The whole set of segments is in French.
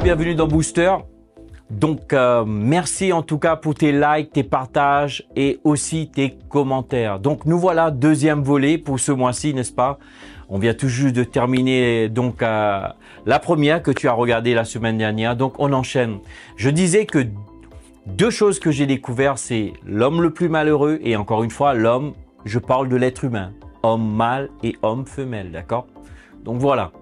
bienvenue dans Booster. Donc, merci en tout cas pour tes likes, tes partages et aussi tes commentaires. Donc, nous voilà, deuxième volet pour ce mois-ci, n'est-ce pas? On vient tout juste de terminer donc la première que tu as regardée la semaine dernière. Donc, on enchaîne. Je disais que deux choses que j'ai découvertes, c'est l'homme le plus malheureux et encore une fois, l'homme, je parle de l'être humain. Homme mâle et homme femelle, d'accord? Donc, voilà.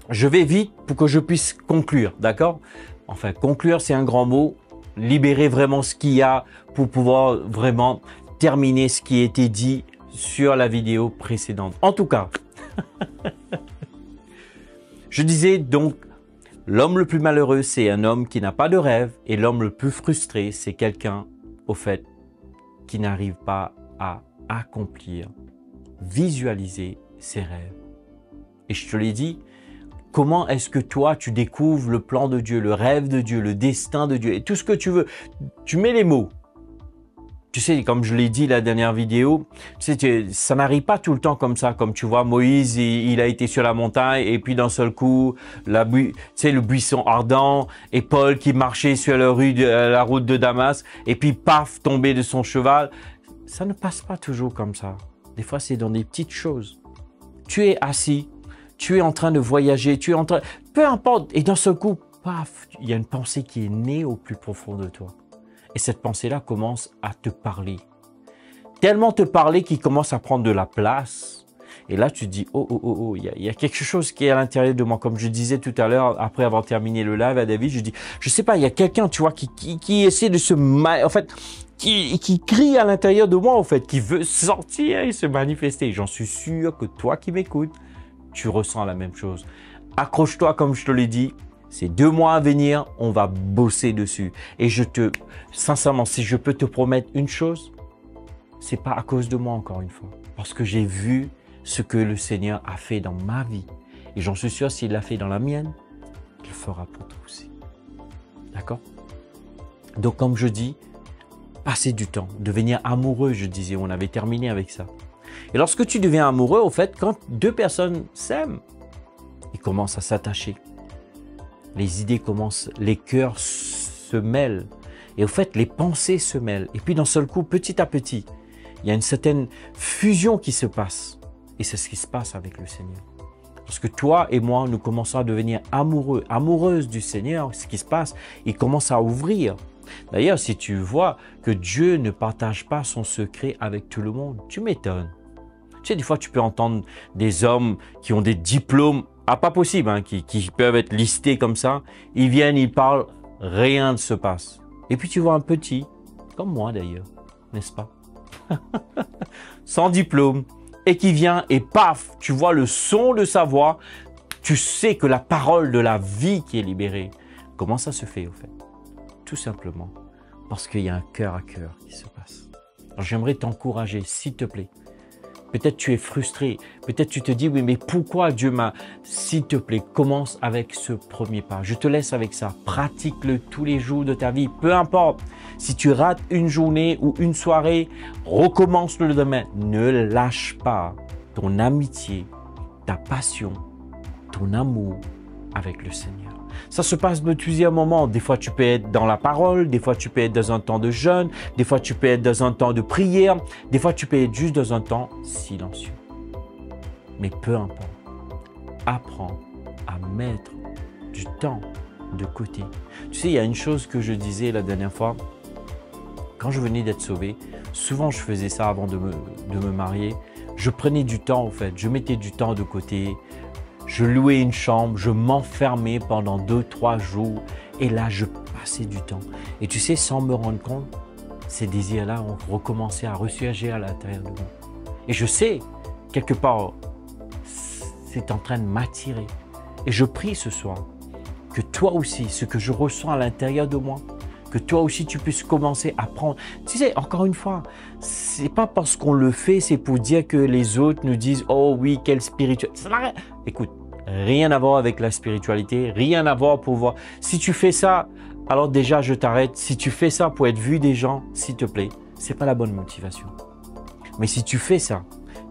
Je vais vite pour que je puisse conclure, d'accord? Enfin, conclure, c'est un grand mot. Libérer vraiment ce qu'il y a pour pouvoir vraiment terminer ce qui a été dit sur la vidéo précédente. En tout cas, je disais donc, l'homme le plus malheureux, c'est un homme qui n'a pas de rêve. Et l'homme le plus frustré, c'est quelqu'un, au fait, qui n'arrive pas à accomplir, visualiser ses rêves. Et je te l'ai dit, comment est-ce que toi, tu découvres le plan de Dieu, le rêve de Dieu, le destin de Dieu et tout ce que tu veux? Tu mets les mots. Tu sais, comme je l'ai dit la dernière vidéo, tu sais, ça n'arrive pas tout le temps comme ça. Comme tu vois, Moïse, il a été sur la montagne et puis d'un seul coup, tu sais, le buisson ardent et Paul qui marchait sur la route de Damas et puis paf, tombé de son cheval. Ça ne passe pas toujours comme ça. Des fois, c'est dans des petites choses. Tu es assis. Tu es en train de voyager, tu es en train... Peu importe, et d'un seul coup, paf, il y a une pensée qui est née au plus profond de toi. Et cette pensée-là commence à te parler. Tellement te parler qu'il commence à prendre de la place. Et là, tu te dis, oh, il y a quelque chose qui est à l'intérieur de moi. Comme je disais tout à l'heure, après avoir terminé le live à David, je dis, je sais pas, il y a quelqu'un, tu vois, qui essaie de se... En fait, qui crie à l'intérieur de moi, en fait, qui veut sortir et se manifester. J'en suis sûr que toi qui m'écoutes, tu ressens la même chose. Accroche-toi, comme je te l'ai dit. Ces 2 mois à venir, on va bosser dessus. Et sincèrement, si je peux te promettre une chose, c'est pas à cause de moi encore une fois. Parce que j'ai vu ce que le Seigneur a fait dans ma vie. Et j'en suis sûr, s'il l'a fait dans la mienne, il le fera pour toi aussi. D'accord? Donc, comme je dis, passer du temps, devenir amoureux, je disais, on avait terminé avec ça. Et lorsque tu deviens amoureux, au fait, quand 2 personnes s'aiment, ils commencent à s'attacher. Les idées commencent, les cœurs se mêlent. Et au fait, les pensées se mêlent. Et puis d'un seul coup, petit à petit, il y a une certaine fusion qui se passe. Et c'est ce qui se passe avec le Seigneur. Lorsque toi et moi, nous commençons à devenir amoureux, amoureuses du Seigneur, ce qui se passe, il commence à ouvrir. D'ailleurs, si tu vois que Dieu ne partage pas son secret avec tout le monde, tu m'étonnes. Tu sais, des fois, tu peux entendre des hommes qui ont des diplômes, pas possible, hein, qui peuvent être listés comme ça. Ils viennent, ils parlent, rien ne se passe. Et puis, tu vois un petit, comme moi d'ailleurs, n'est-ce pas? Sans diplôme, et qui vient et paf, tu vois le son de sa voix, tu sais que la parole de la vie qui est libérée. Comment ça se fait, au fait? Tout simplement parce qu'il y a un cœur à cœur qui se passe. Alors, j'aimerais t'encourager, s'il te plaît. Peut-être tu es frustré, peut-être tu te dis, oui, mais pourquoi Dieu m'a... S'il te plaît, commence avec ce premier pas. Je te laisse avec ça. Pratique-le tous les jours de ta vie. Peu importe. Si tu rates une journée ou une soirée, recommence-le le demain. Ne lâche pas ton amitié, ta passion, ton amour avec le Seigneur. Ça se passe de plusieurs moments. Des fois, tu peux être dans la parole. Des fois, tu peux être dans un temps de jeûne. Des fois, tu peux être dans un temps de prière. Des fois, tu peux être juste dans un temps silencieux. Mais peu importe. Apprends à mettre du temps de côté. Tu sais, il y a une chose que je disais la dernière fois. Quand je venais d'être sauvé, souvent, je faisais ça avant de me marier. Je prenais du temps, en fait. Je mettais du temps de côté. Je louais une chambre, je m'enfermais pendant 2-3 jours et là, je passais du temps. Et tu sais, sans me rendre compte, ces désirs-là ont recommencé à ressurgir à l'intérieur de moi. Et je sais, quelque part, c'est en train de m'attirer. Et je prie ce soir que toi aussi, ce que je ressens à l'intérieur de moi, que toi aussi tu puisses commencer à prendre. Tu sais, encore une fois, c'est pas parce qu'on le fait, c'est pour dire que les autres nous disent « Oh oui, quelle spiritualité ». Écoute, rien à voir avec la spiritualité, rien à voir pour voir. Si tu fais ça, alors déjà je t'arrête. Si tu fais ça pour être vu des gens, s'il te plaît, c'est pas la bonne motivation. Mais si tu fais ça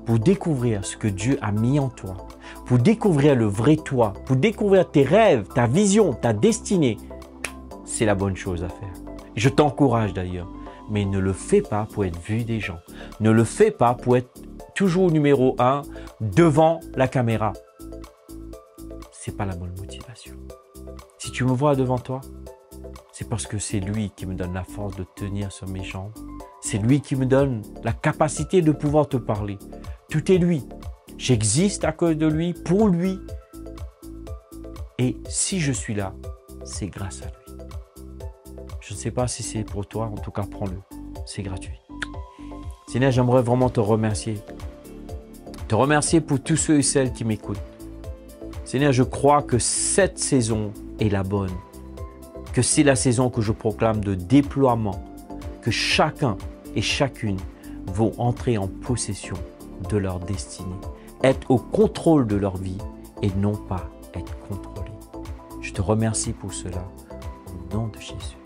pour découvrir ce que Dieu a mis en toi, pour découvrir le vrai toi, pour découvrir tes rêves, ta vision, ta destinée, c'est la bonne chose à faire. Je t'encourage d'ailleurs, mais ne le fais pas pour être vu des gens. Ne le fais pas pour être toujours numéro 1 devant la caméra. C'est pas la bonne motivation. Si tu me vois devant toi, c'est parce que c'est lui qui me donne la force de tenir sur mes jambes. C'est lui qui me donne la capacité de pouvoir te parler. Tout est lui. J'existe à cause de lui, pour lui. Et si je suis là, c'est grâce à lui. Je ne sais pas si c'est pour toi, en tout cas prends-le. C'est gratuit. Seigneur, j'aimerais vraiment te remercier. Te remercier pour tous ceux et celles qui m'écoutent. Seigneur, je crois que cette saison est la bonne. Que c'est la saison que je proclame de déploiement. Que chacun et chacune vont entrer en possession de leur destinée. Être au contrôle de leur vie et non pas être contrôlé. Je te remercie pour cela. Au nom de Jésus.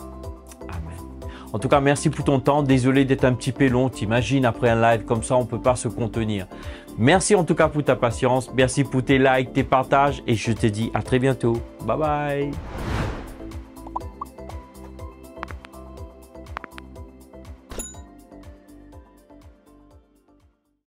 Amen. En tout cas, merci pour ton temps. Désolé d'être un petit peu long. T'imagines, après un live comme ça, on ne peut pas se contenir. Merci en tout cas pour ta patience. Merci pour tes likes, tes partages. Et je te dis à très bientôt. Bye bye.